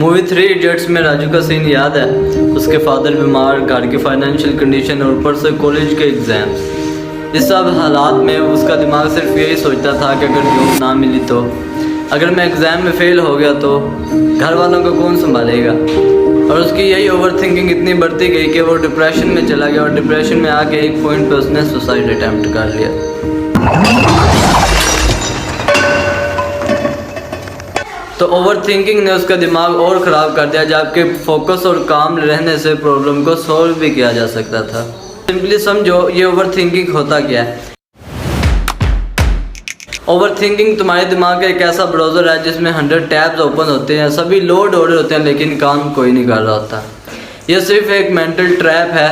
Movie 3 idiots में राजू का scene याद है। उसके फादर बीमार, घर की फाइनेंशियल कंडीशन और ऊपर से कॉलेज के एग्ज़ाम्स। इस सब हालात में उसका दिमाग सिर्फ यही सोचता था कि अगर जॉब ना मिली तो, अगर मैं एग्ज़ाम में फ़ेल हो गया तो घर वालों को कौन संभालेगा। और उसकी यही ओवर थिंकिंग इतनी बढ़ती गई कि वो डिप्रेशन में चला गया और डिप्रेशन में आके एक पॉइंट पे उसने सुसाइड अटैम्प्ट कर लिया। तो ओवर थिंकिंग ने उसका दिमाग और ख़राब कर दिया, जबकि फोकस और काम रहने से प्रॉब्लम को सॉल्व भी किया जा सकता था। सिंपली समझो ये ओवर थिंकिंग होता क्या है। ओवर थिंकिंग तुम्हारे दिमाग का एक ऐसा ब्राउज़र है जिसमें 100 टैब्स ओपन होते हैं, सभी लोड हो रहे होते हैं लेकिन काम कोई नहीं कर रहा होता। यह सिर्फ एक मेंटल ट्रैप है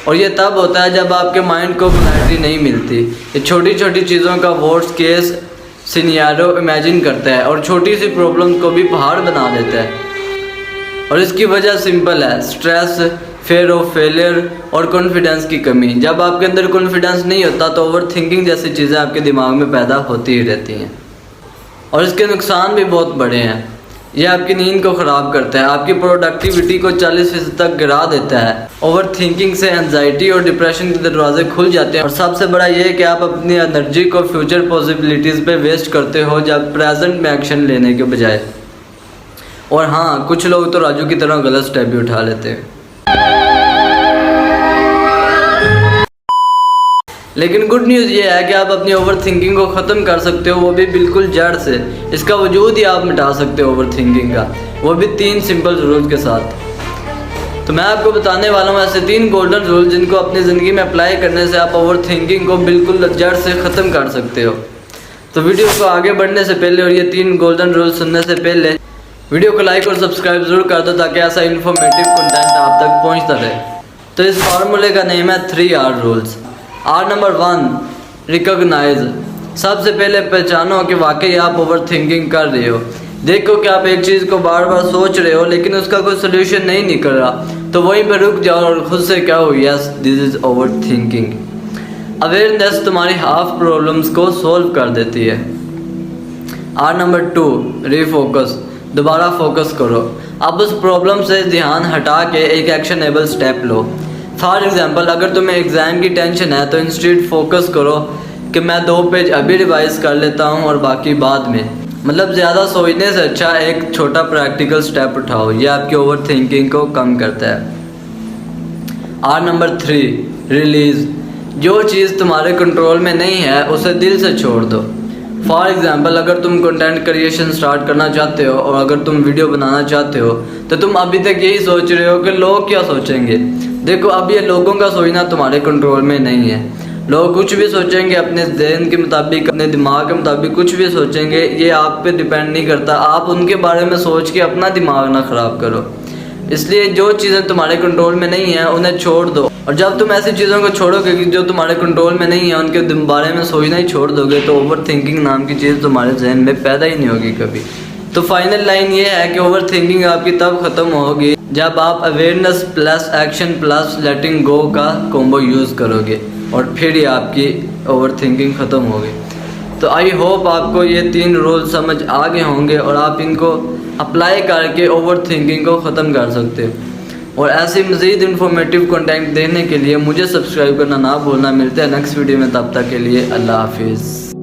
और ये तब होता है जब आपके माइंड को क्लैरिटी नहीं मिलती। ये छोटी छोटी चीज़ों का वर्स्ट केस सिनेरियो इमेजिन करता है और छोटी सी प्रॉब्लम को भी पहाड़ बना देता है। और इसकी वजह सिंपल है, स्ट्रेस, फेयर ऑफ फेलियर और कॉन्फिडेंस की कमी। जब आपके अंदर कॉन्फिडेंस नहीं होता तो ओवर थिंकिंग जैसी चीज़ें आपके दिमाग में पैदा होती ही रहती हैं और इसके नुकसान भी बहुत बड़े हैं। यह आपकी नींद को ख़राब करता है, आपकी प्रोडक्टिविटी को 40% तक गिरा देता है। ओवर थिंकिंग से एंजाइटी और डिप्रेशन के दरवाजे खुल जाते हैं और सबसे बड़ा ये है कि आप अपनी एनर्जी को फ्यूचर पॉसिबिलिटीज़ पे वेस्ट करते हो जब प्रेजेंट में एक्शन लेने के बजाय। और हाँ, कुछ लोग तो राजू की तरह गलत स्टेप भी उठा लेते हैं। लेकिन गुड न्यूज़ ये है कि आप अपनी ओवर थिंकिंग को ख़त्म कर सकते हो, वो भी बिल्कुल जड़ से। इसका वजूद ही आप मिटा सकते हो ओवर थिंकिंग का, वो भी 3 सिंपल रूल्स के साथ। तो मैं आपको बताने वाला हूँ ऐसे 3 गोल्डन रूल जिनको अपनी ज़िंदगी में अप्लाई करने से आप ओवर थिंकिंग को बिल्कुल जड़ से ख़त्म कर सकते हो। तो वीडियो को आगे बढ़ने से पहले और ये 3 गोल्डन रूल सुनने से पहले वीडियो को लाइक और सब्सक्राइब ज़रूर कर दो ताकि ऐसा इन्फॉर्मेटिव कंटेंट आप तक पहुँचता रहे। तो इस फार्मूले का नेम है 3R rules. Are number 1, recognise. सबसे पहले पहचानो कि वाकई आप ओवर थिंकिंग कर रहे हो। देखो कि आप एक चीज़ को बार बार सोच रहे हो लेकिन उसका कोई सोल्यूशन नहीं निकल रहा, तो वहीं पर रुक जाओ और खुद से क्या हो, yes this is over thinking. Awareness तुम्हारी हाफ प्रॉब्लम्स को सॉल्व कर देती है। R number 2, refocus. दोबारा फोकस करो। अब उस प्रॉब्लम से ध्यान हटा के एक एक्शनेबल स्टेप लो। फॉर एग्जाम्पल, अगर तुम्हें एग्ज़ाम की टेंशन है तो इंस्टेड फोकस करो कि मैं 2 पेज अभी रिवाइज कर लेता हूँ और बाकी बाद में। मतलब ज़्यादा सोचने से अच्छा एक छोटा प्रैक्टिकल स्टेप उठाओ, ये आपकी ओवर थिंकिंग को कम करता है। R number 3, release. जो चीज़ तुम्हारे कंट्रोल में नहीं है उसे दिल से छोड़ दो। फॉर एग्ज़ाम्पल, अगर तुम कंटेंट क्रिएशन स्टार्ट करना चाहते हो और अगर तुम वीडियो बनाना चाहते हो तो तुम अभी तक यही सोच रहे हो कि लोग क्या सोचेंगे। देखो, अब ये लोगों का सोचना तुम्हारे कंट्रोल में नहीं है। लोग कुछ भी सोचेंगे अपने ज़हन के मुताबिक, अपने दिमाग के मुताबिक कुछ भी सोचेंगे, ये आप पे डिपेंड नहीं करता। आप उनके बारे में सोच के अपना दिमाग ना ख़राब करो। इसलिए जो चीज़ें तुम्हारे कंट्रोल में नहीं हैं उन्हें छोड़ दो। और जब तुम ऐसी चीज़ों को छोड़ोगे कि जो तुम्हारे कंट्रोल में नहीं है, उनके बारे में सोचना ही छोड़ दोगे, तो ओवर थिंकिंग नाम की चीज़ तुम्हारे जहन में पैदा ही नहीं होगी कभी। तो फाइनल लाइन ये है कि ओवर थिंकिंग आपकी तब ख़त्म होगी जब आप अवेयरनेस प्लस एक्शन प्लस लेटिंग गो का कॉम्बो यूज़ करोगे और फिर ही आपकी ओवर थिंकिंग ख़त्म होगी। तो आई होप आपको ये 3 रूल समझ आ गए होंगे और आप इनको अप्लाई करके ओवर थिंकिंग को ख़त्म कर सकते हो। और ऐसे मज़ीद इन्फॉर्मेटिव कंटेंट देखने के लिए मुझे सब्सक्राइब करना ना भूलना। मिलते हैं नेक्स्ट वीडियो में, तब तक के लिए अल्लाह हाफिज़।